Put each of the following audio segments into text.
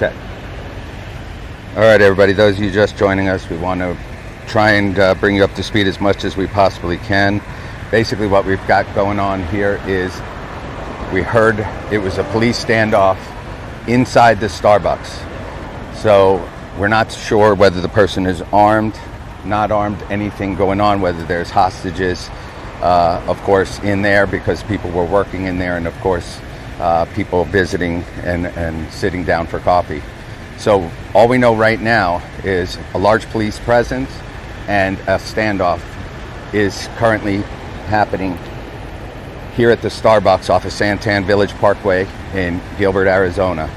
Check. All right, everybody, those of you just joining us, we want to try and bring you up to speed as much as we possibly can. Basically, what we've got going on here is we heard it was a police standoff inside the Starbucks. So we're not sure whether the person is armed, not armed, anything going on, whether there's hostages, of course, in there because people were working in there, and of course, people visiting and sitting down for coffee. So all we know right now is a large police presence and a standoff is currently happening here at the Starbucks off of Santan Village Pkwy in Gilbert, Arizona.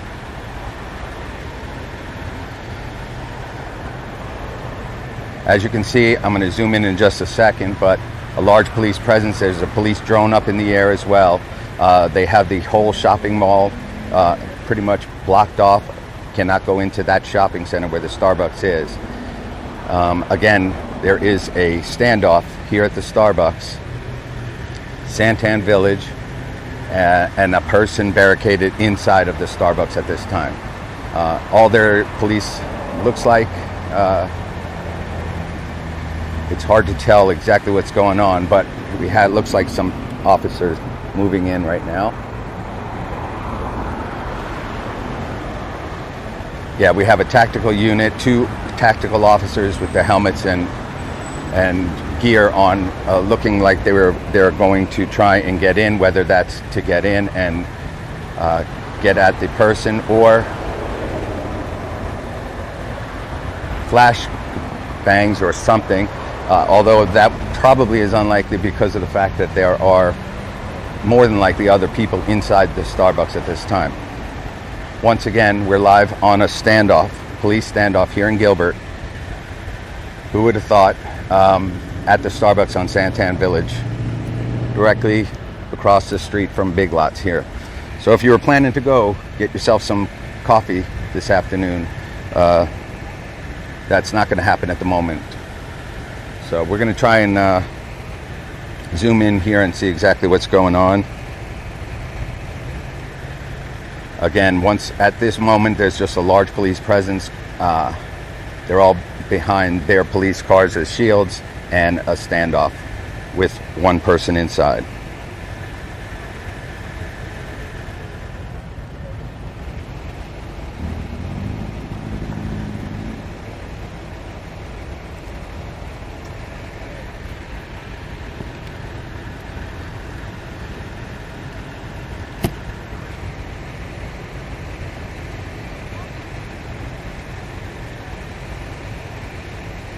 As you can see, I'm going to zoom in just a second, but a large police presence. There's a police drone up in the air as well. They have the whole shopping mall pretty much blocked off. Cannot go into that shopping center where the Starbucks is. Again, there is a standoff here at the Starbucks, Santan Village, and a person barricaded inside of the Starbucks at this time. All their police looks like, it's hard to tell exactly what's going on, but looks like some officers moving in right now. Yeah, we have a tactical unit, 2 tactical officers with their helmets and gear on, looking like they're going to try and get in, whether that's to get in and get at the person or flash bangs or something. Although that probably is unlikely because of the fact that there are more than likely other people inside the Starbucks at this time. Once again, we're live on a standoff, police standoff here in Gilbert. Who would have thought, at the Starbucks on Santan Village, directly across the street from Big Lots here. So if you were planning to go get yourself some coffee this afternoon, that's not going to happen at the moment. So we're going to try and zoom in here and see exactly what's going on. Again, at this moment, there's just a large police presence. They're all behind their police cars as shields, and a standoff with one person inside.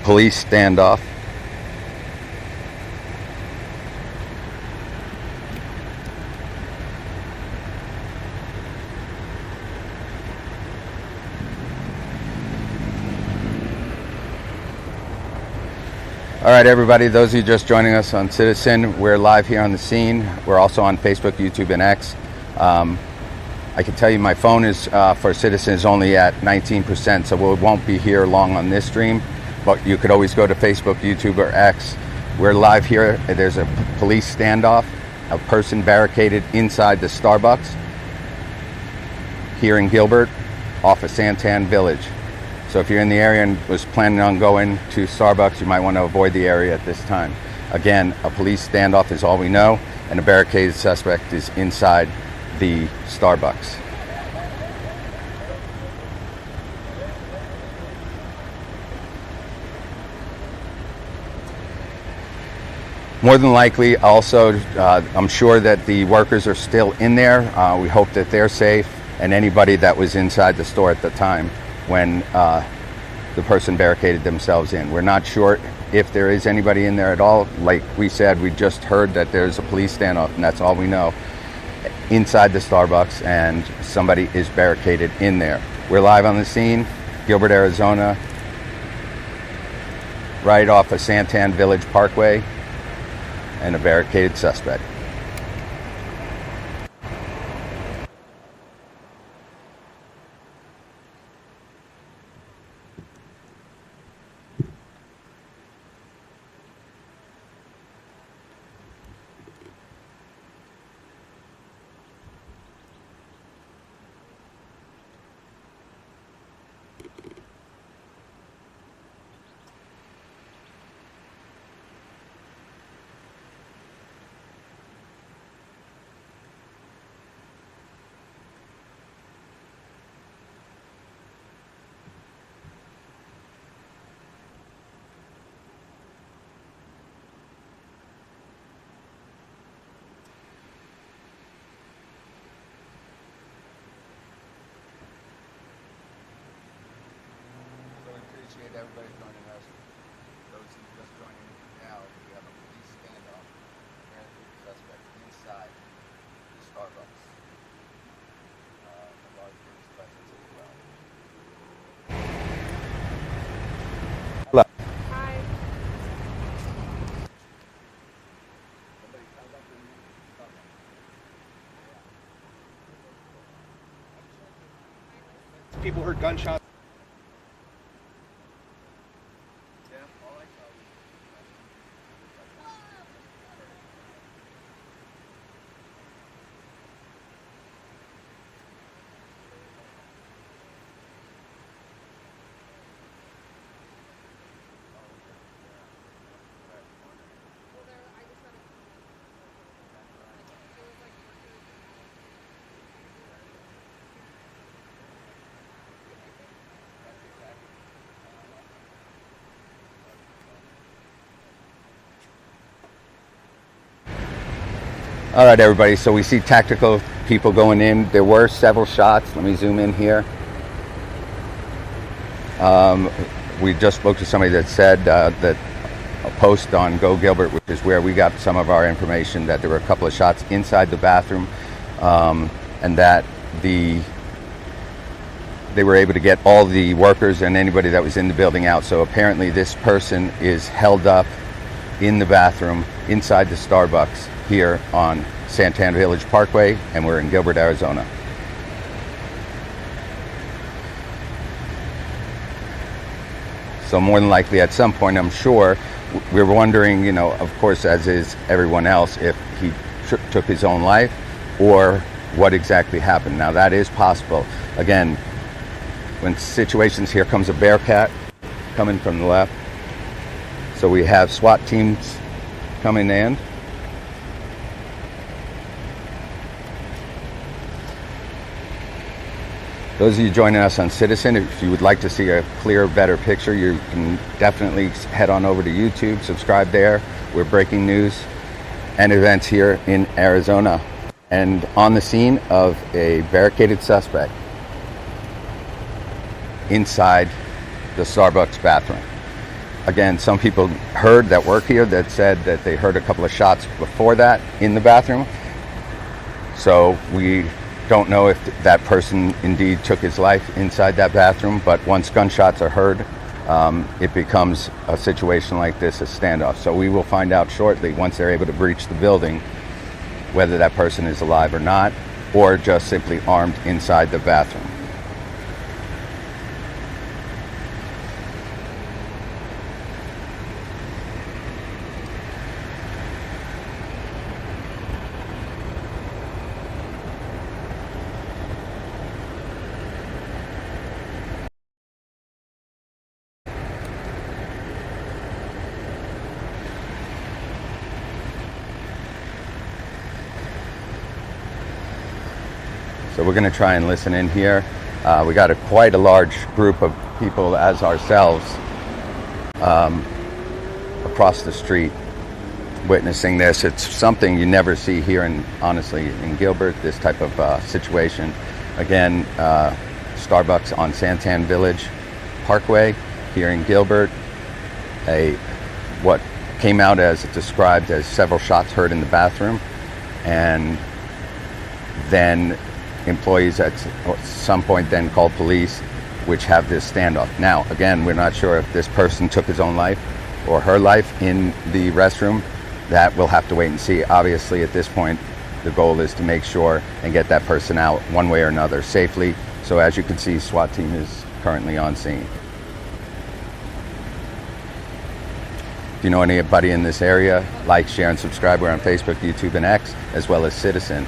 Police standoff. All right, everybody, those of you just joining us on Citizen, we're live here on the scene. We're also on Facebook, YouTube, and X. I can tell you my phone is for Citizen is only at 19%, so we won't be here long on this stream. But you could always go to Facebook, YouTube, or X. We're live here. There's a police standoff, a person barricaded inside the Starbucks here in Gilbert off of Santan Village. So if you're in the area and was planning on going to Starbucks, you might want to avoid the area at this time. Again, a police standoff is all we know, and a barricaded suspect is inside the Starbucks. More than likely, also, I'm sure that the workers are still in there. We hope that they're safe, and anybody that was inside the store at the time when the person barricaded themselves in. We're not sure if there is anybody in there at all. Like we said, we just heard that there's a police standoff, and that's all we know, inside the Starbucks, and somebody is barricaded in there. We're live on the scene, Gilbert, Arizona, right off of Santan Village Pkwy, and a barricaded suspect. everybody joining us. Those who are just joining now, we have a police standoff. Barricaded suspect inside the Starbucks. A large police presence as well. Hello. Hi. People heard gunshots. All right, everybody, so we see tactical people going in. There were several shots. Let me zoom in here. We just spoke to somebody that said that a post on Go Gilbert, which is where we got some of our information, that there were a couple of shots inside the bathroom, and that they were able to get all the workers and anybody that was in the building out. So apparently this person is held up in the bathroom inside the Starbucks here on Santan Village Pkwy, and we're in Gilbert, Arizona. So more than likely at some point, I'm sure, we're wondering, you know, of course, as is everyone else, if he took his own life or what exactly happened. Now that is possible. Again, when situations, here comes a Bearcat coming from the left. So we have SWAT teams coming in. Those of you joining us on Citizen, if you would like to see a clearer, better picture, you can definitely head on over to YouTube, subscribe there. We're breaking news and events here in Arizona. And on the scene of a barricaded suspect inside the Starbucks bathroom. Again, some people heard that work here that said that they heard a couple of shots before that in the bathroom. So we don't know if that person indeed took his life inside that bathroom, but once gunshots are heard, it becomes a situation like this, a standoff. So we will find out shortly, once they're able to breach the building, whether that person is alive or not, or just simply armed inside the bathroom. So we're going to try and listen in here. We got quite a large group of people as ourselves across the street witnessing this. It's something you never see here, honestly, in Gilbert, this type of situation. Again, Starbucks on Santan Village Pkwy here in Gilbert. What came out as described as several shots heard in the bathroom, and then employees at some point then called police, which have this standoff. Now, again, we're not sure if this person took his own life or her life in the restroom. That we'll have to wait and see. Obviously, at this point, the goal is to make sure and get that person out one way or another safely. So as you can see, SWAT team is currently on scene. If you know anybody in this area, like, share, and subscribe. We're on Facebook, YouTube, and X, as well as Citizen.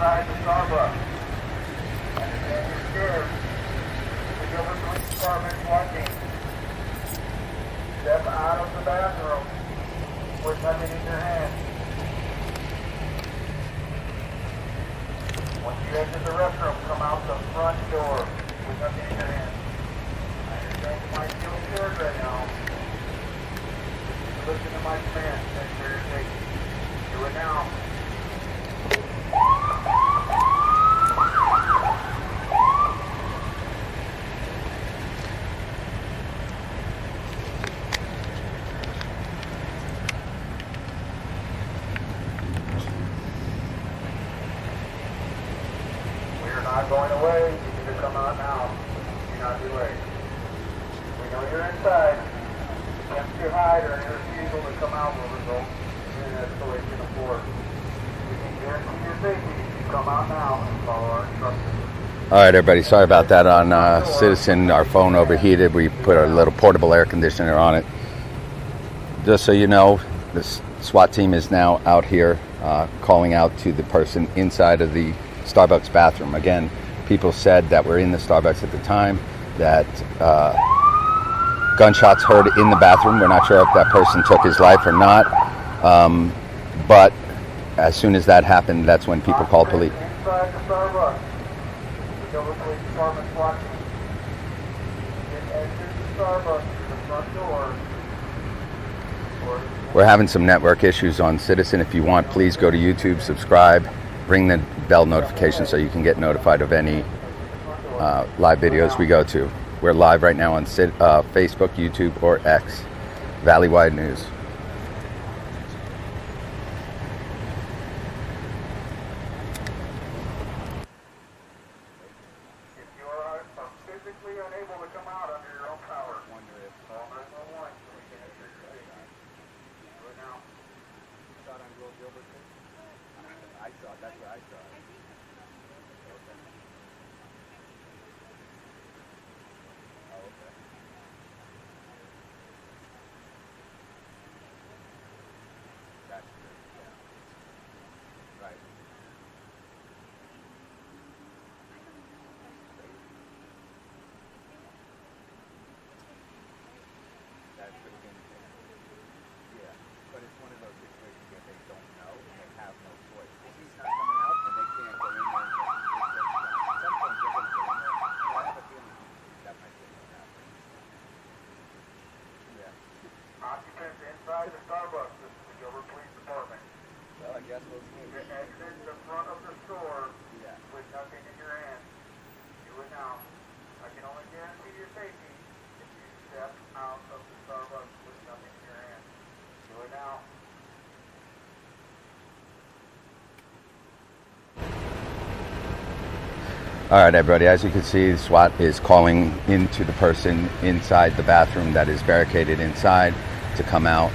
inside the Starbuck. Understand you're scared. The Gilbert Police Department SWAT team. Step out of the bathroom with nothing in your hand. Once you exit the restroom, come out the front door with nothing in your hand. I understand you might feel scared right now. Just listen to my command. Make sure you're safe. Do it now. We're not going away. You need to come out now. Do not be late. We know you're inside. If you hide or any refusal to come out will result in an escalation of force. We can guarantee your safety if you come out now and follow our instructions. All right, everybody. Sorry about that on Citizen. Our phone overheated. We put a little portable air conditioner on it. Just so you know, the SWAT team is now out here calling out to the person inside of the Starbucks bathroom. Again, people said that were in the Starbucks at the time that gunshots heard in the bathroom. We're not sure if that person took his life or not. But as soon as that happened, that's when people called police. Inside the Starbucks, the Gilbert Police Department SWAT team. You can exit the Starbucks through the front door. We're having some network issues on Citizen. If you want, please go to YouTube, subscribe, ring the bell notification so you can get notified of any live videos we go to. We're live right now on Facebook, YouTube, or X, Valleywide News. If you are physically unable to come out under your own power, call 911 so we can ensure your safety. Do it now. Shot on Gilbert? I saw it. That's what I saw. Oh, okay. That's good. Yeah. Right. That's the thing. Yeah, but it's one of those situations where they don't know and they have no choice. If he's not coming out and they can't go in there and get at some point they're going to go in there. So I have a feeling that might be what happens. Yeah. Occupants inside the Starbucks. This is the Gilbert Police Department. Well, I guess we'll see. You can exit the front of the store Yeah. with nothing in your hand. Do it now. I can only guarantee your safety if you step out of the Starbucks with nothing in your hand. Do it now. All right, everybody. As you can see, SWAT is calling into the person inside the bathroom that is barricaded inside to come out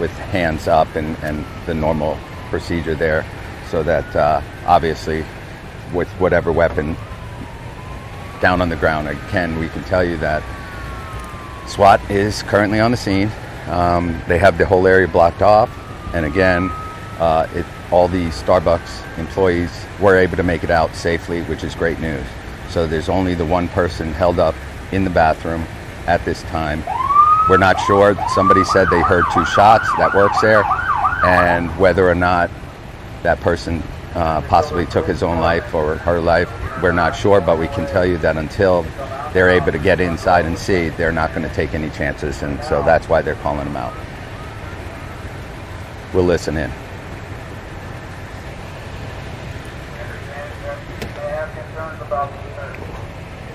with hands up and the normal procedure there, so that obviously with whatever weapon down on the ground. Again, we can tell you that SWAT is currently on the scene. They have the whole area blocked off, and again, all the Starbucks employees were able to make it out safely, which is great news. So there's only the one person held up in the bathroom at this time. We're not sure. Somebody said they heard 2 shots that works there, and whether or not that person possibly took his own life or her life, we're not sure, but we can tell you that until they're able to get inside and see, they're not going to take any chances, and so that's why they're calling them out. We'll listen in.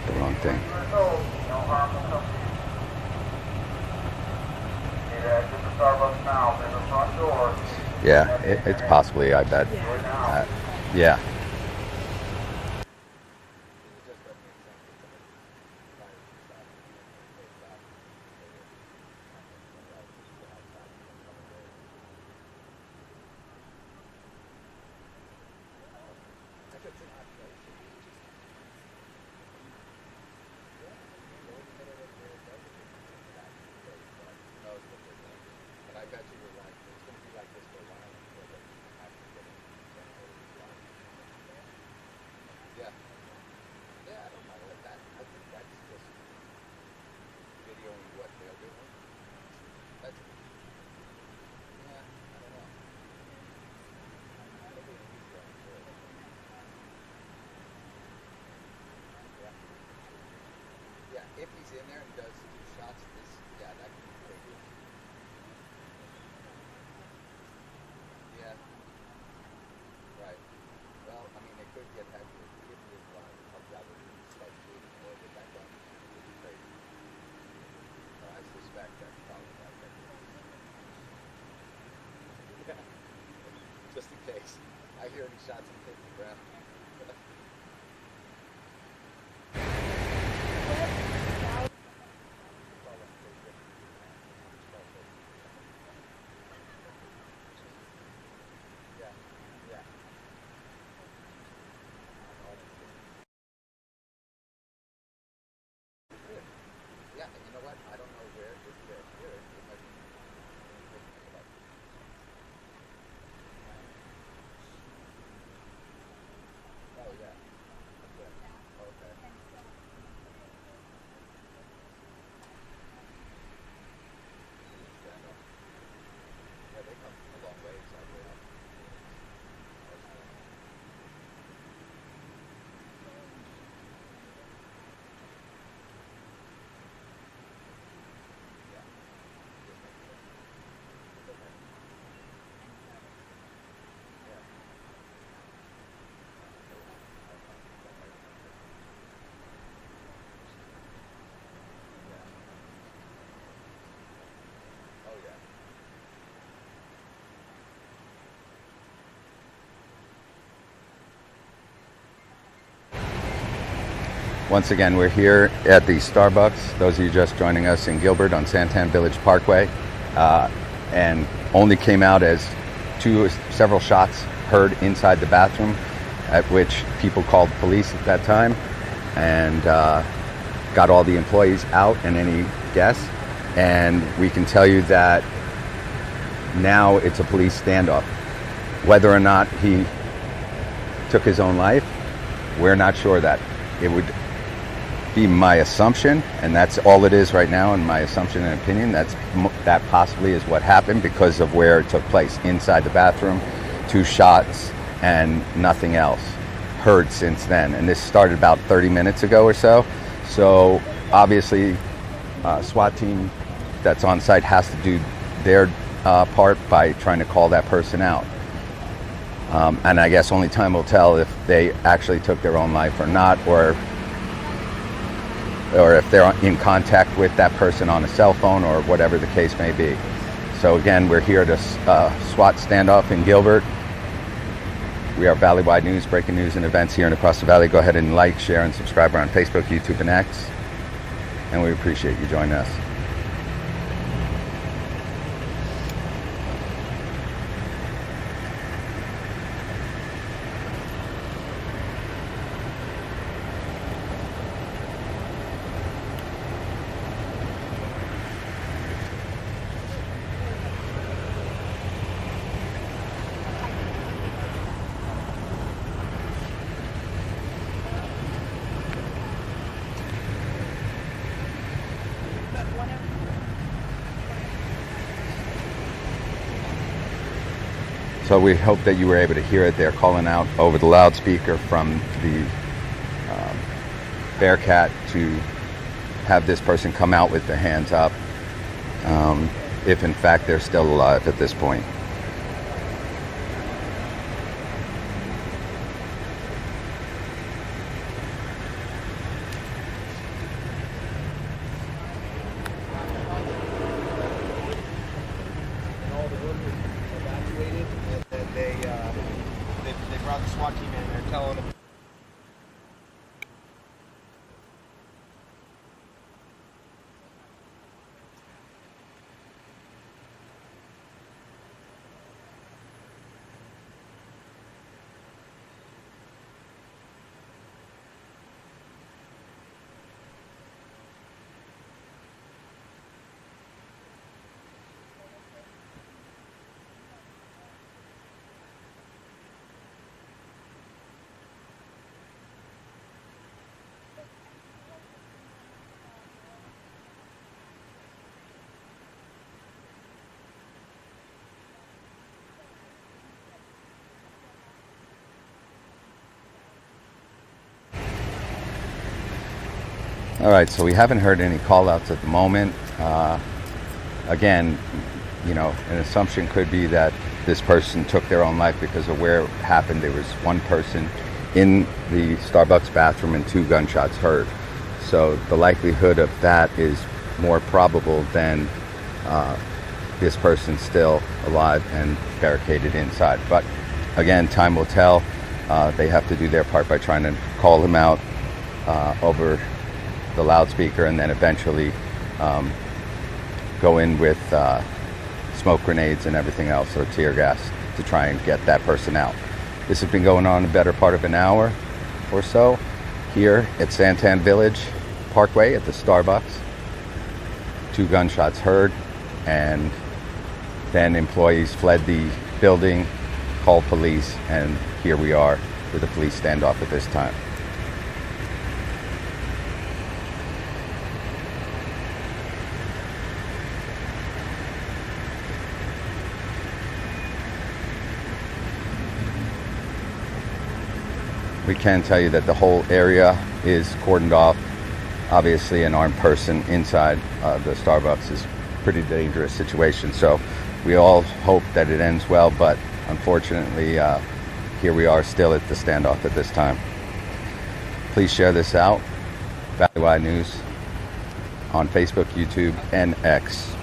The wrong thing. Yeah, it's possibly, I bet. Yeah. if he's in there and does 2 shots, that could be crazy. Yeah. Right. Well, I mean, it could get heavier. If he is one of the other start shooting or with that gun, it would be crazy. I suspect that's probably that. Yeah. Just in case. I hear any shots and hit the ground. Yeah, and you know what? I don't know where it's there. Here, it might be. Oh, yeah. Okay. Okay. Yeah, they come a long ways all the way up. Oh, yeah. Once again, we're here at the Starbucks. Those of you just joining us in Gilbert on Santan Village Pkwy, and only came out as several shots heard inside the bathroom, at which people called police at that time, and got all the employees out and any guests. And we can tell you that now it's a police standoff. Whether or not he took his own life, we're not sure of that. It would be my assumption, and that's all it is right now, and my assumption and opinion, that possibly is what happened because of where it took place, inside the bathroom. 2 shots and nothing else heard since then, and this started about 30 minutes ago or so. So obviously SWAT team that's on site has to do their part by trying to call that person out, and I guess only time will tell if they actually took their own life or not, or if they're in contact with that person on a cell phone or whatever the case may be. So again, we're here at a SWAT standoff in Gilbert. We are Valley-wide news, breaking news and events here and across the valley. Go ahead and like, share, and subscribe. We're on Facebook, YouTube, and X. And we appreciate you joining us. So we hope that you were able to hear it. They're calling out over the loudspeaker from the Bearcat to have this person come out with their hands up, if in fact they're still alive at this point. They brought the SWAT team in and they're telling them. All right, so we haven't heard any call-outs at the moment. Again, you know, an assumption could be that this person took their own life because of where it happened. There was one person in the Starbucks bathroom and 2 gunshots heard. So the likelihood of that is more probable than this person's still alive and barricaded inside. But again, time will tell. They have to do their part by trying to call him out over the loudspeaker, and then eventually go in with smoke grenades and everything else, or tear gas, to try and get that person out. This has been going on a better part of an hour or so here at Santan Village Parkway at the Starbucks. 2 gunshots heard, and then employees fled the building, called police, and here we are with a police standoff at this time. We can tell you that the whole area is cordoned off. Obviously, an armed person inside the Starbucks is a pretty dangerous situation. So we all hope that it ends well, but unfortunately, here we are still at the standoff at this time. Please share this out. Valley-wide News on Facebook, YouTube, and X.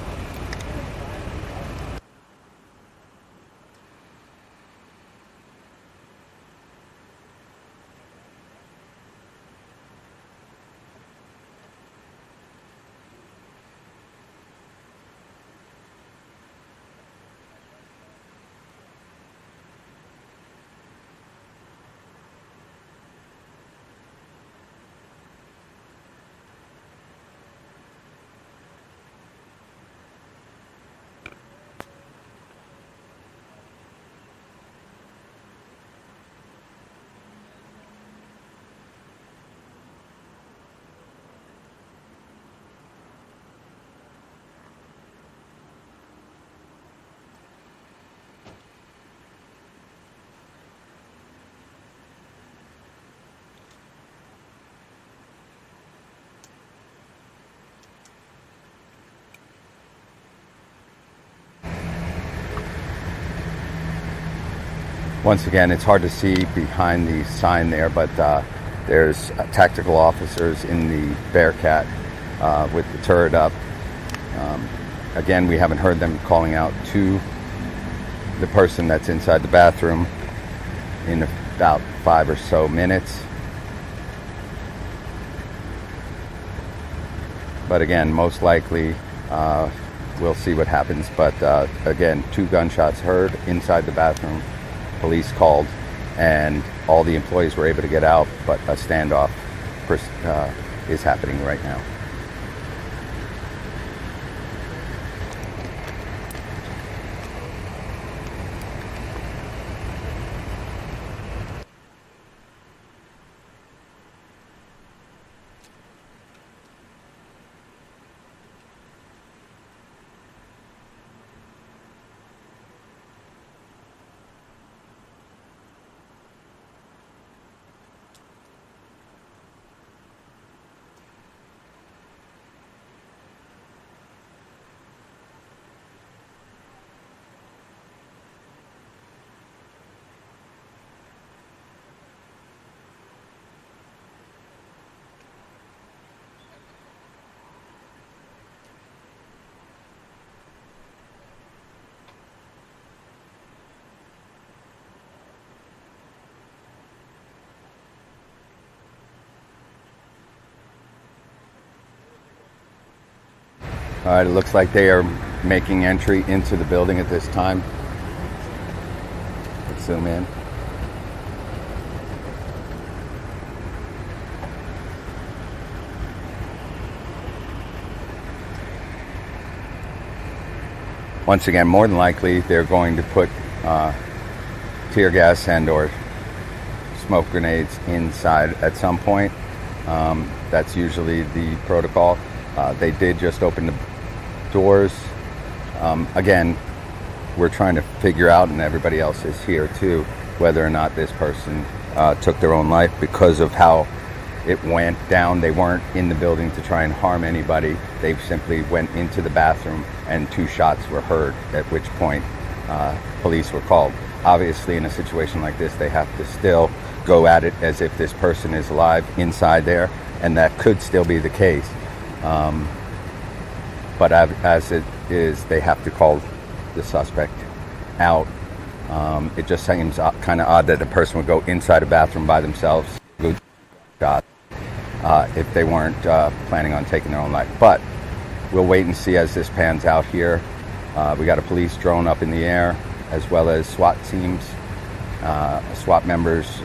Once again, it's hard to see behind the sign there, but there's tactical officers in the Bearcat with the turret up. Again, we haven't heard them calling out to the person that's inside the bathroom in about 5 or so minutes. But again, most likely we'll see what happens. But again, 2 gunshots heard inside the bathroom. Police called, and all the employees were able to get out, but a standoff is happening right now. All right, it looks like they are making entry into the building at this time. Let's zoom in. Once again, more than likely, they're going to put tear gas and or smoke grenades inside at some point. That's usually the protocol. They did just open the doors. Again, we're trying to figure out, and everybody else is here too, whether or not this person took their own life because of how it went down. They weren't in the building to try and harm anybody. They simply went into the bathroom and 2 shots were heard, at which point police were called. Obviously, in a situation like this, they have to still go at it as if this person is alive inside there, and that could still be the case. But as it is, they have to call the suspect out. It just seems kind of odd that a person would go inside a bathroom by themselves, go shot, if they weren't planning on taking their own life. But we'll wait and see as this pans out here. We got a police drone up in the air, as well as SWAT teams, SWAT members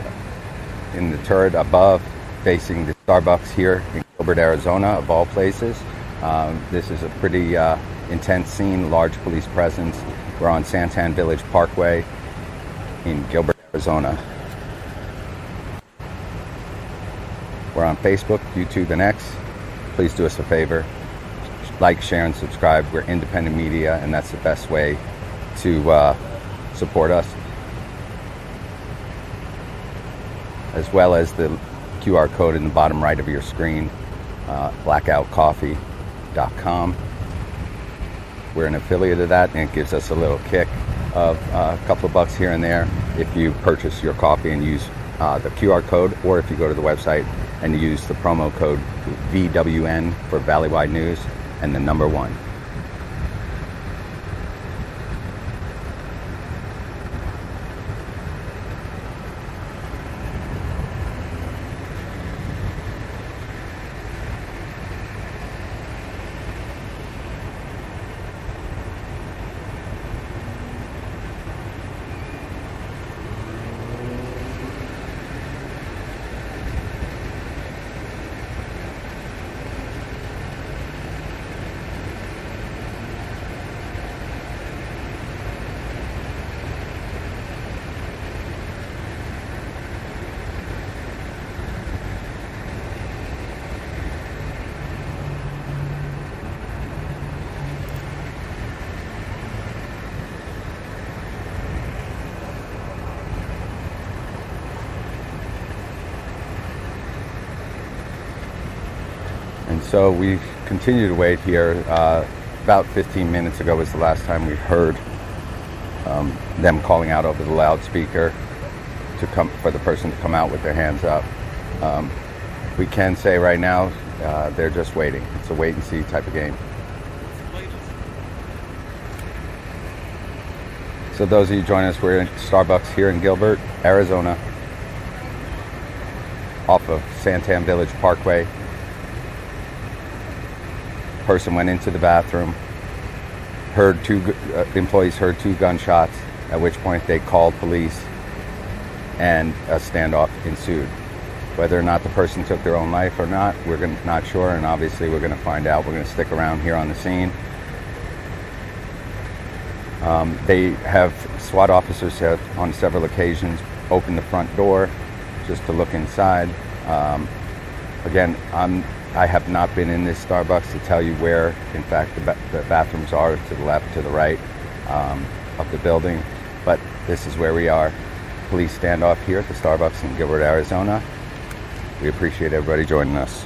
in the turret above, facing the Starbucks here in Gilbert, Arizona, of all places. This is a pretty intense scene, large police presence. We're on Santan Village Pkwy in Gilbert, Arizona. We're on Facebook, YouTube, and X. Please do us a favor. Like, share, and subscribe. We're independent media, and that's the best way to support us. As well as the QR code in the bottom right of your screen, blackoutcoffee.com. We're an affiliate of that, and it gives us a little kick of a couple of bucks here and there if you purchase your coffee and use the QR code, or if you go to the website and use the promo code VWN for Valleywide News and the number 1. And so we continue to wait here. About 15 minutes ago was the last time we heard them calling out over the loudspeaker for the person to come out with their hands up. We can say right now they're just waiting. It's a wait and see type of game. So those of you joining us, we're in Starbucks here in Gilbert, Arizona, off of Santan Village Pkwy. Person went into the bathroom, employees heard 2 gunshots, at which point they called police and a standoff ensued. Whether or not the person took their own life or not, we're not sure, and obviously we're going to find out. We're going to stick around here on the scene. They have, SWAT officers have on several occasions opened the front door just to look inside. Again, I have not been in this Starbucks to tell you where, in fact, the bathrooms are, to the left, to the right of the building. But this is where we are. Police standoff here at the Starbucks in Gilbert, Arizona. We appreciate everybody joining us.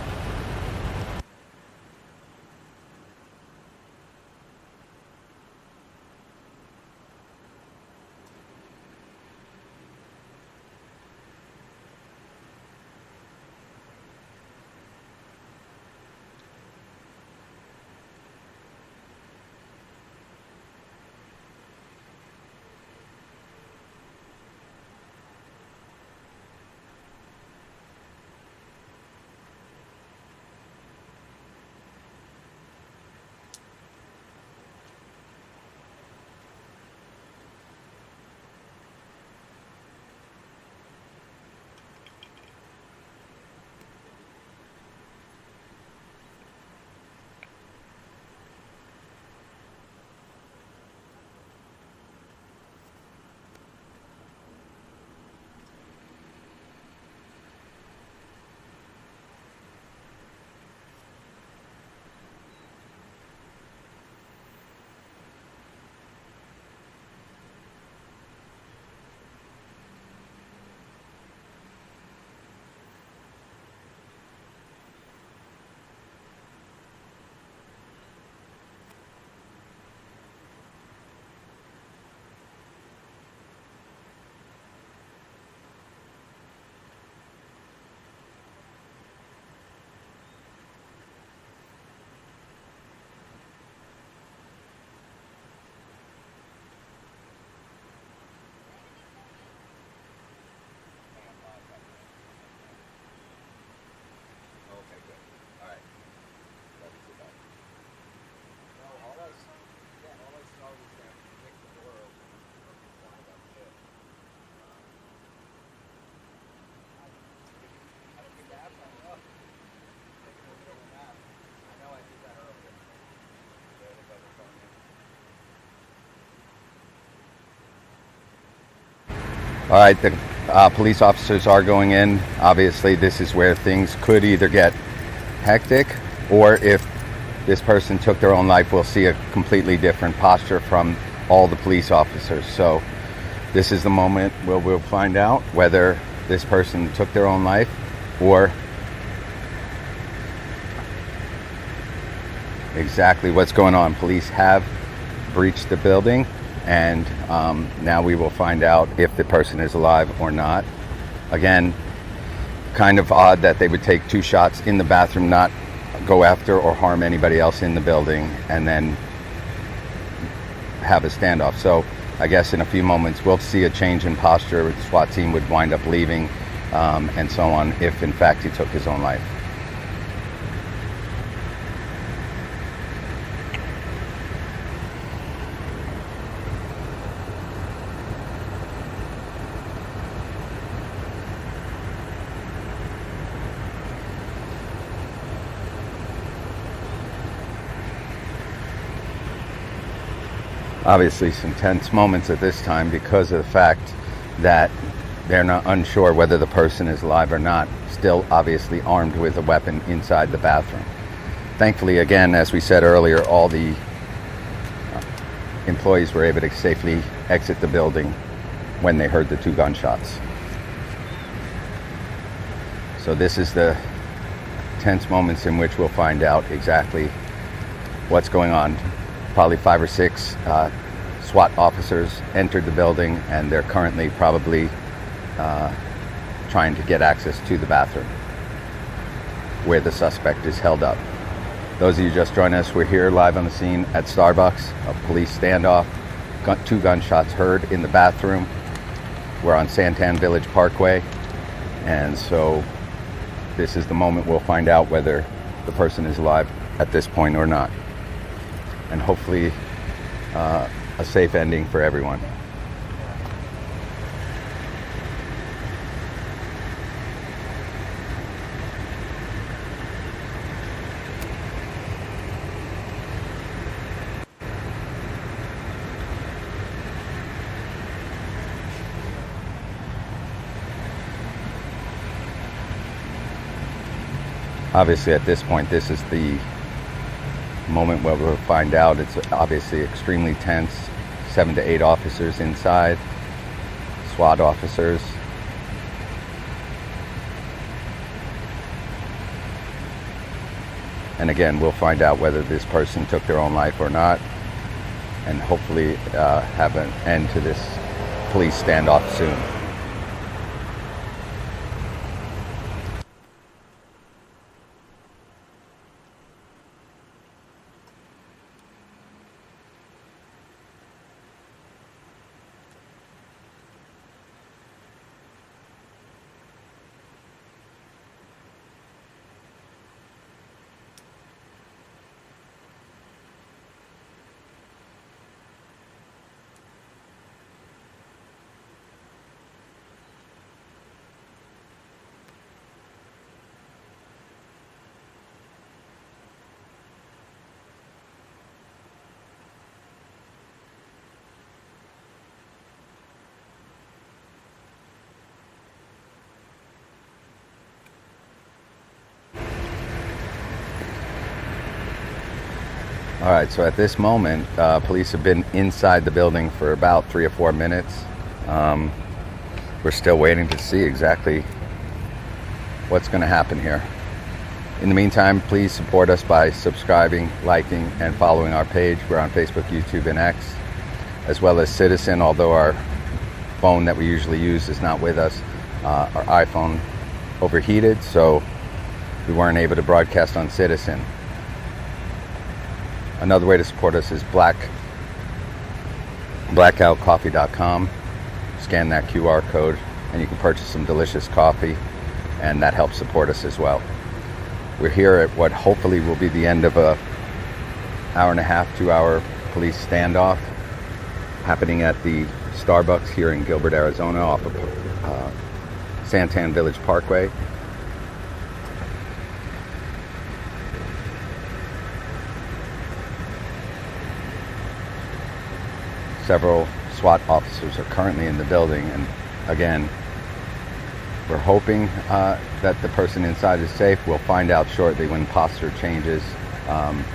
All right, the police officers are going in. Obviously, this is where things could either get hectic, or if this person took their own life, we'll see a completely different posture from all the police officers. So this is the moment where we'll find out whether this person took their own life or exactly what's going on. Police have breached the building, and now we will find out if the person is alive or not. Again, kind of odd that they would take 2 shots in the bathroom, not go after or harm anybody else in the building, and then have a standoff. So I guess in a few moments we'll see a change in posture. The SWAT team would wind up leaving, and so on, if in fact he took his own life. Obviously some tense moments at this time because of the fact that they're not unsure whether the person is alive or not, still obviously armed with a weapon inside the bathroom. Thankfully, again, as we said earlier, all the employees were able to safely exit the building when they heard the 2 gunshots. So this is the tense moments in which we'll find out exactly what's going on. Probably 5 or 6 SWAT officers entered the building, and they're currently probably trying to get access to the bathroom where the suspect is held up. Those of you just joined us, we're here live on the scene at Starbucks, a police standoff. 2 gunshots heard in the bathroom. We're on Santan Village Pkwy, and so this is the moment we'll find out whether the person is alive at this point or not. And hopefully a safe ending for everyone. Obviously at this point, this is the moment where we'll find out. It's obviously extremely tense. 7 to 8 officers inside, SWAT officers. And again, we'll find out whether this person took their own life or not, and hopefully have an end to this police standoff soon. All right, so at this moment, police have been inside the building for about 3 or 4 minutes. We're still waiting to see exactly what's going to happen here. In the meantime, please support us by subscribing, liking, and following our page. We're on Facebook, YouTube, and X, as well as Citizen, although our phone that we usually use is not with us. Our iPhone overheated, so we weren't able to broadcast on Citizen. Another way to support us is blackoutcoffee.com. Scan that QR code and you can purchase some delicious coffee, and that helps support us as well. We're here at what hopefully will be the end of a 1.5 to 2 hour police standoff happening at the Starbucks here in Gilbert, Arizona, off of Santan Village Pkwy. Several SWAT officers are currently in the building, and again, we're hoping that the person inside is safe. We'll find out shortly when posture changes,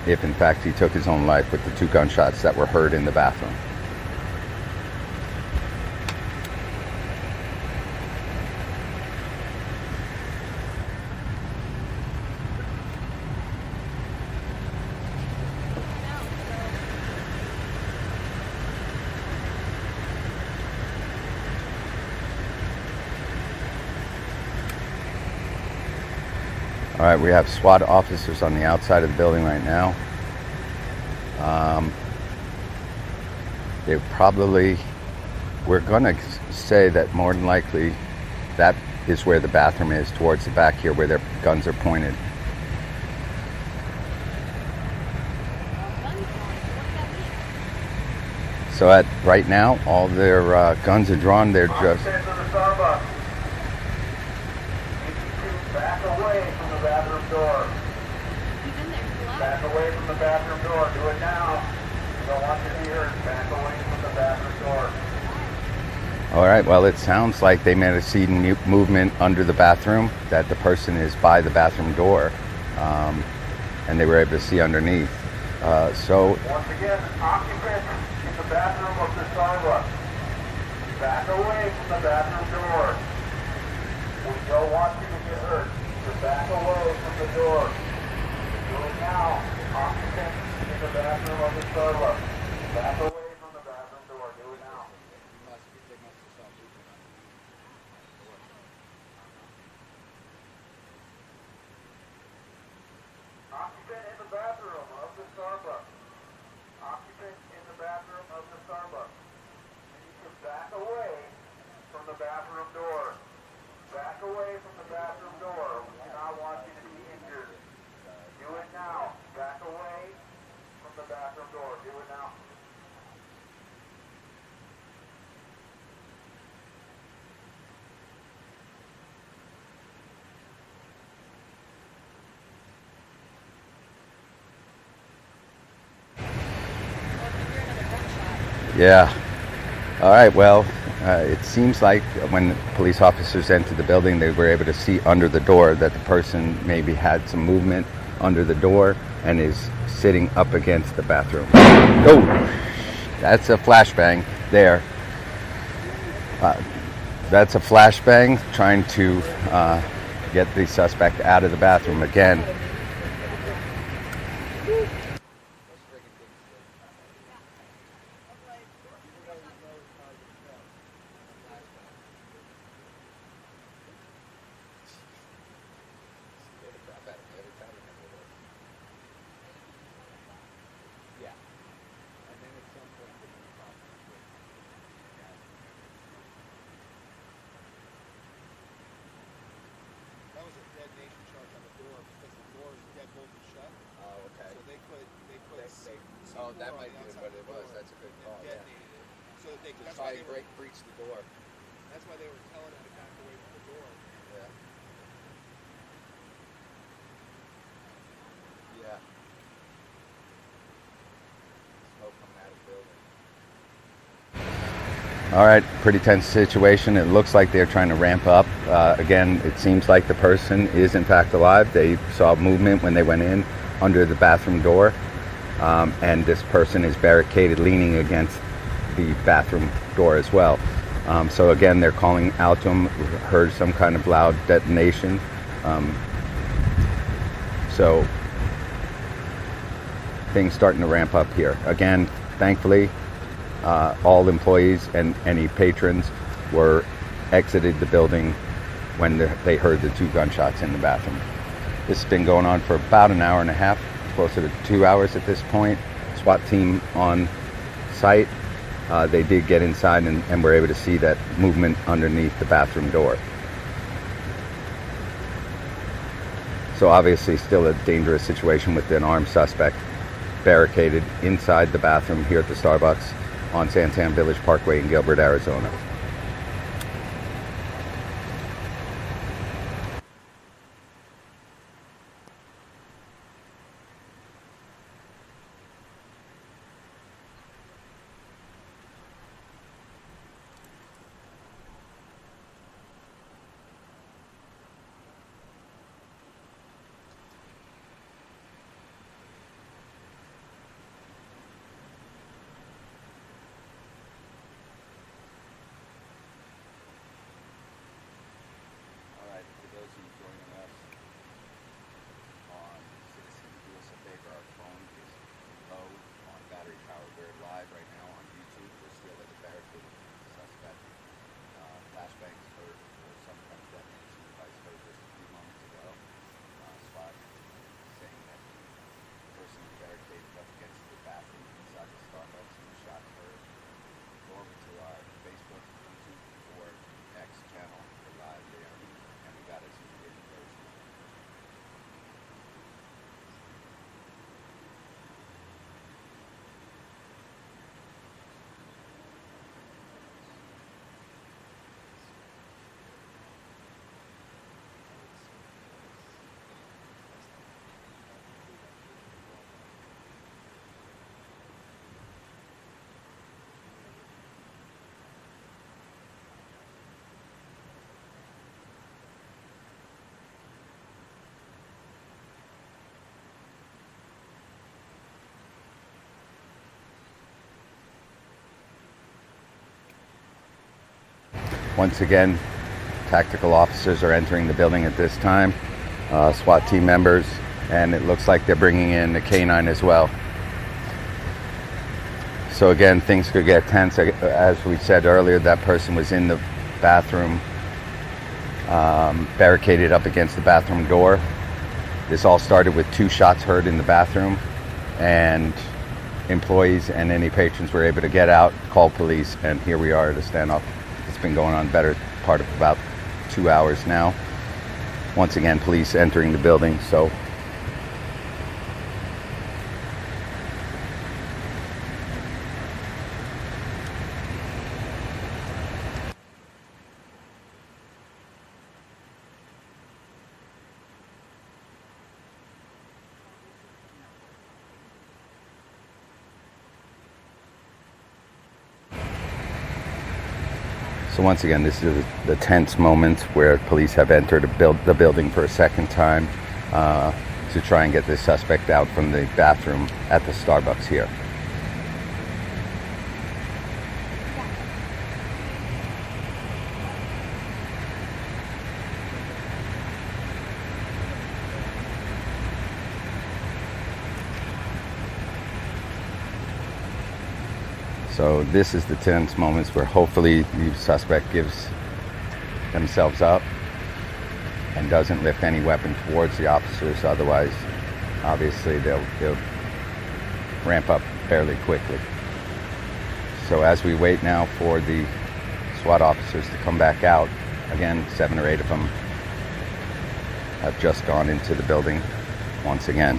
if in fact he took his own life with the 2 gunshots that were heard in the bathroom. All right, we have SWAT officers on the outside of the building right now. We're gonna say that more than likely that is where the bathroom is, towards the back here where their guns are pointed. So right now, all their guns are drawn. They're just... Starbuck. Back away from the bathroom door. Back away from the bathroom door. Do it now. You don't want to be hurt. Back away from the bathroom door. All right, well, it sounds like they may have seen movement under the bathroom, that the person is by the bathroom door, and they were able to see underneath. So once again, occupant in the bathroom of the Starbuck. Back away from the bathroom door. We don't want you to get hurt. So back away from the door. Do it now. Occupant in the bathroom of the Starbuck. Back away from the bathroom door. Do it now. Occupant in the bathroom of the Starbuck. Occupant in the bathroom of the Starbuck. You need to back away from the bathroom door. Back away from the bathroom door. We do not want you to be injured. Do it now. Back away from the bathroom door. Do it now. yeah. All right, well, it seems like when police officers entered the building, they were able to see under the door that the person maybe had some movement under the door and is sitting up against the bathroom. Oh, that's a flashbang there. That's a flashbang trying to get the suspect out of the bathroom again. Oh, that might be what it was. That's a good call. Yeah. So they could try and breach the door. That's why they were telling him to back away from the door. Yeah. Yeah. Smoke coming out of the building. All right, pretty tense situation. It looks like they're trying to ramp up. Again, it seems like the person is in fact alive. They saw movement when they went in under the bathroom door. And this person is barricaded, leaning against the bathroom door as well. So again, they're calling out to him. We heard some kind of loud detonation. So things starting to ramp up here. Again, thankfully, all employees and any patrons were exited the building when they heard the 2 gunshots in the bathroom. This has been going on for about an hour and a half. Closer to 2 hours at this point. SWAT team on site. They did get inside and were able to see that movement underneath the bathroom door. So obviously still a dangerous situation with an armed suspect barricaded inside the bathroom here at the Starbucks on Santan Village Pkwy in Gilbert, Arizona. Once again, tactical officers are entering the building at this time, SWAT team members, and it looks like they're bringing in a canine as well. So again, things could get tense. As we said earlier, that person was in the bathroom, barricaded up against the bathroom door. This all started with 2 shots heard in the bathroom, and employees and any patrons were able to get out, call police, and here we are at a standoff. It's been going on better part of about 2 hours now. Once again, police entering the building. So once again, this is the tense moment where police have entered the building for a second time to try and get this suspect out from the bathroom at the Starbucks here. So this is the tense moments where hopefully the suspect gives themselves up and doesn't lift any weapon towards the officers. Otherwise, obviously, they'll ramp up fairly quickly. So as we wait now for the SWAT officers to come back out, again, 7 or 8 of them have just gone into the building once again.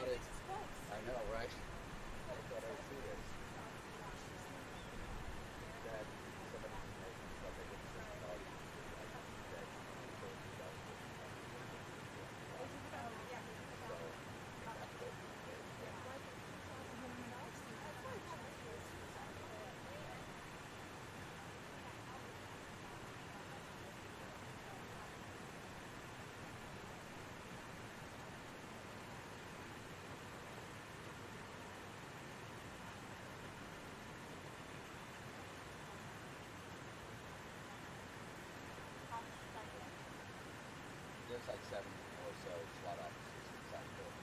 I know, right? I thought I'd see this. That somebody making stuff like it's there's like 7 or so SWAT officers inside the building.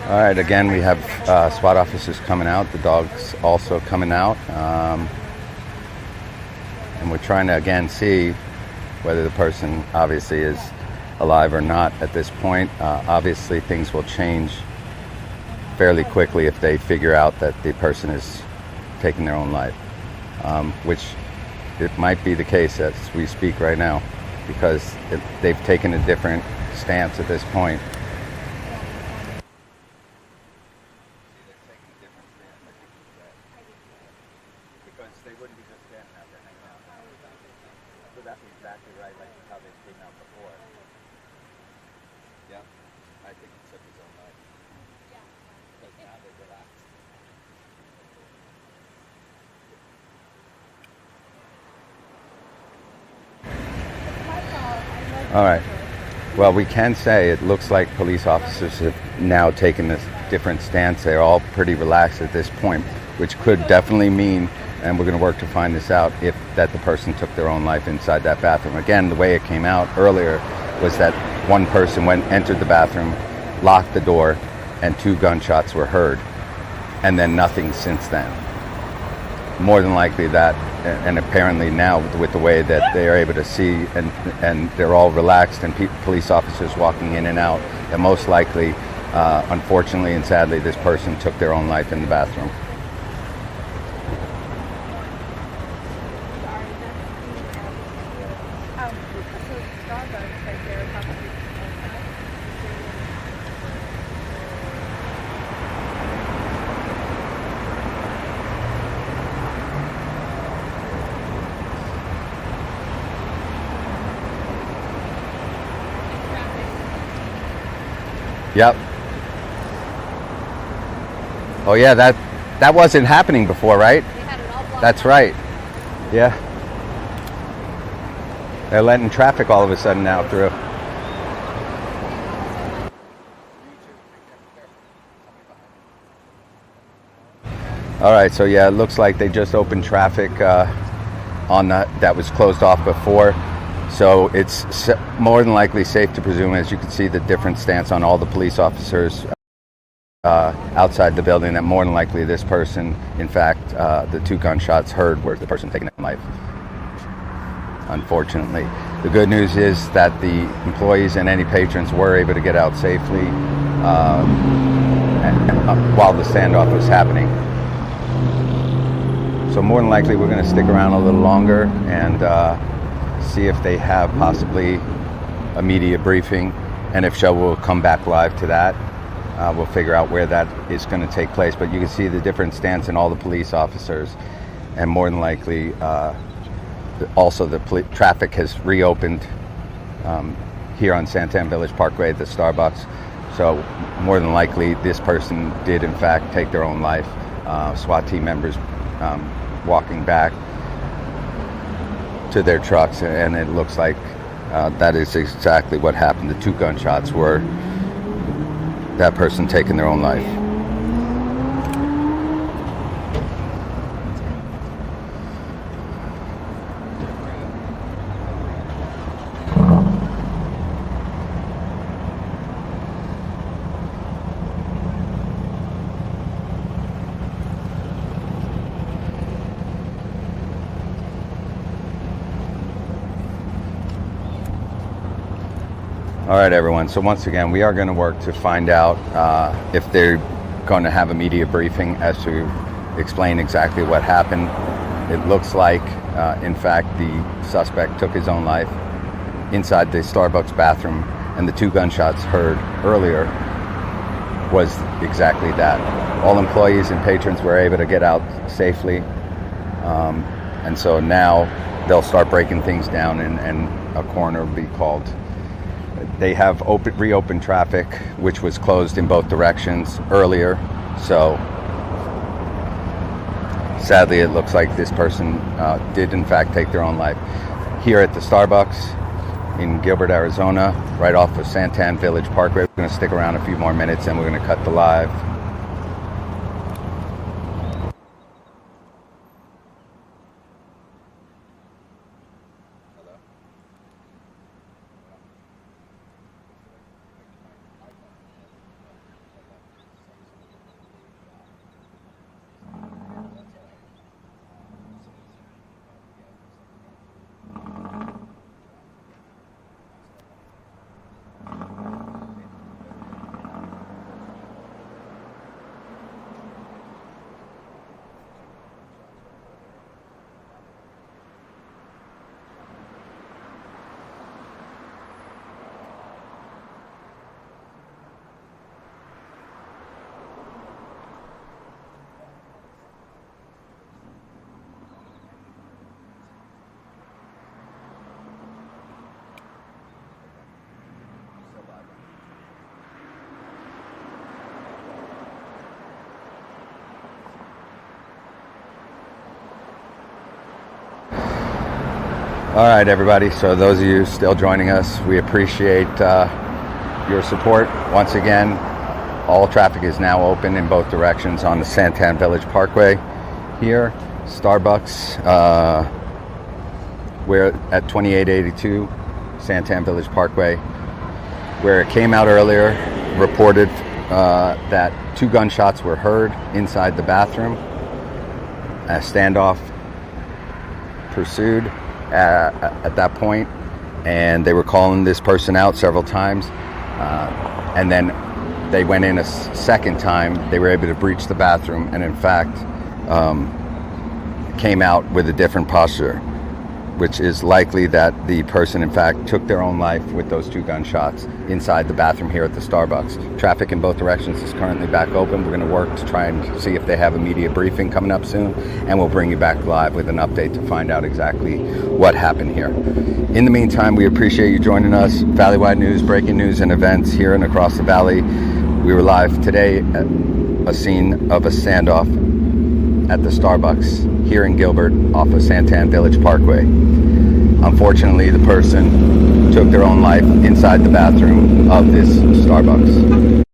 All right, again, we have SWAT officers coming out. The dog's also coming out. And we're trying to, again, see whether the person obviously is alive or not at this point. Obviously, things will change fairly quickly if they figure out that the person is taking their own life, which it might be the case as we speak right now, because they've taken a different stance at this point. Because they wouldn't be just standing out there hanging out. So that's exactly right, like how they came out before. Yeah, I think he took his own life. Because now they're relaxed. All right. Well, we can say it looks like police officers have now taken a different stance. They're all pretty relaxed at this point, which could definitely mean, and we're going to work to find this out, if that the person took their own life inside that bathroom. Again, the way it came out earlier was that one person entered the bathroom, locked the door, and 2 gunshots were heard, and then nothing since then. More than likely that, and apparently now with the way that they are able to see and they're all relaxed and police officers walking in and out, and most likely, unfortunately and sadly, this person took their own life in the bathroom. Starbuck right there across the street. Yep. Oh yeah, that wasn't happening before, right? They had it all blocked That's out. right. Yeah. They're letting traffic all of a sudden now through. All right, so yeah, it looks like they just opened traffic on that was closed off before. So it's more than likely safe to presume, as you can see, the different stance on all the police officers outside the building, that more than likely this person, in fact, the 2 gunshots heard were the person taking their life. Unfortunately, the good news is that the employees and any patrons were able to get out safely while the standoff was happening. So more than likely, we're going to stick around a little longer and see if they have possibly a media briefing, and if so, we'll come back live to that. We'll figure out where that is going to take place, but you can see the different stance in all the police officers, and more than likely also the traffic has reopened here on Santan Village Pkwy at the Starbucks. So more than likely this person did in fact take their own life. SWAT team members walking back to their trucks, and it looks like that is exactly what happened. The 2 gunshots were that person taking their own life. All right, everyone. So once again, we are going to work to find out if they're going to have a media briefing as to explain exactly what happened. It looks like, in fact, the suspect took his own life inside the Starbucks bathroom, and the 2 gunshots heard earlier was exactly that. All employees and patrons were able to get out safely, and so now they'll start breaking things down, and a coroner will be called. They have reopened traffic, which was closed in both directions earlier. So sadly, it looks like this person did in fact take their own life. Here at the Starbucks in Gilbert, Arizona, right off of Santan Village Pkwy. We're going to stick around a few more minutes and we're going to cut the live. All right, everybody. So those of you still joining us, we appreciate your support. Once again, all traffic is now open in both directions on the Santan Village Parkway here. Starbucks, we're at 2882 Santan Village Parkway, where it came out earlier, reported that 2 gunshots were heard inside the bathroom. A standoff pursued at that point, and they were calling this person out several times, and then they went in a second time. They were able to breach the bathroom, and in fact came out with a different posture, which is likely that the person in fact took their own life with those 2 gunshots inside the bathroom here at the Starbucks. Traffic in both directions is currently back open. We're going to work to try and see if they have a media briefing coming up soon, and we'll bring you back live with an update to find out exactly what happened here. In the meantime, we appreciate you joining us. Valley-wide news, breaking news and events here and across the valley. We were live today at a scene of a standoff at the Starbucks here in Gilbert off of Santan Village Parkway. Unfortunately, the person took their own life inside the bathroom of this Starbucks.